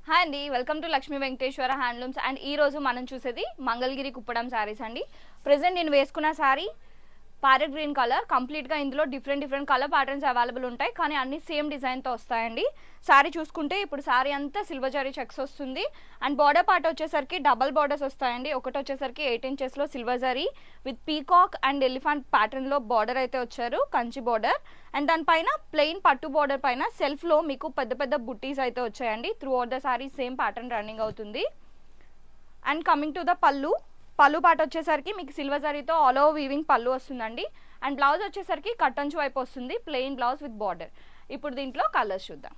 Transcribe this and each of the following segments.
Hi అండి, welcome to Lakshmi Venkateswara handlooms. And ఈ రోజు మనం చూసేది మంగళగిరి కుప్పడం శారీస్ అండి. ప్రెసెంట్ నేను వేసుకున్న శారీ ప్యారెట్ గ్రీన్ కలర్. కంప్లీట్గా ఇందులో డిఫరెంట్ కలర్ ప్యాటర్న్స్ అవైలబుల్ ఉంటాయి, కానీ అన్ని సేమ్ డిజైన్తో వస్తాయండి. శారీ చూసుకుంటే ఇప్పుడు శారీ అంతా సిల్వర్ జరీ చెక్స్ వస్తుంది. అండ్ బార్డర్ పార్ట్ వచ్చేసరికి డబల్ బార్డర్స్ వస్తాయండి. ఒకటి వచ్చేసరికి 8 ఇంచెస్లో silver zari with peacock and elephant ప్యాటర్న్లో బార్డర్ అయితే వచ్చారు, కంచి బార్డర్. అండ్ దానిపైన ప్లెయిన్ పట్టు బార్డర్ పైన సెల్ఫ్లో మీకు పెద్ద బుట్టీస్ అయితే వచ్చాయండి. Throughout the sari same pattern running అవుతుంది. అండ్ కమింగ్ టు ద పళ్ళు పాట వచ్చేసరికి మీకు సిల్వర్ జరీతో ఆల్ ఓవర్ వీవింగ్ పళ్ళు వస్తుందండి. అండ్ బ్లౌజ్ వచ్చేసరికి కట్టంచు వైపు వస్తుంది, ప్లెయిన్ బ్లౌజ్ విత్ బార్డర్. ఇప్పుడు దీంట్లో కలర్స్ చూద్దాం.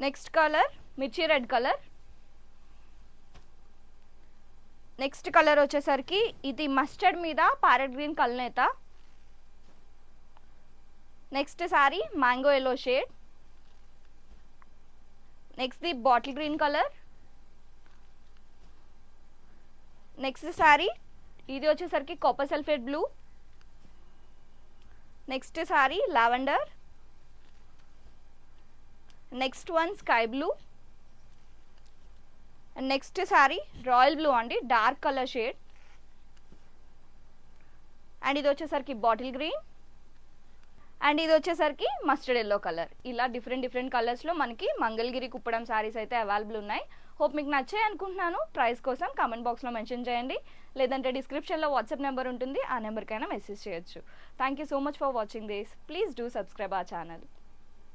నెక్స్ట్ కలర్ మిర్చి రెడ్ కలర్. నెక్స్ట్ కలర్ వచ్చేసరికి ఇది మస్టర్డ్ మీద ప్యారెట్ గ్రీన్ కలనేత. Next sari mango yellow shade. Next the bottle green colour. Next sari ఇది వచ్చేసరికి copper sulphate blue. Next sari lavender. Next one sky blue. Next sari royal blue అండి, dark colour shade. And ఇది వచ్చేసరికి bottle green. And ఇది వచ్చేసరికి mustard yellow colour. ఇలా different కలర్స్లో మనకి మంగళగిరి కుప్పడం శారీస్ అయితే అవైలబుల్ ఉన్నాయి. హోప్ మీకు నచ్చాయి అనుకుంటున్నాను. ప్రైస్ కోసం కామెంట్ బాక్స్లో మెన్షన్ చేయండి, లేదంటే డిస్క్రిప్షన్లో వాట్సాప్ నెంబర్ ఉంటుంది, ఆ నెంబర్కైనా మెసేజ్ చేయొచ్చు. Thank you so much for watching this. Please do subscribe our channel.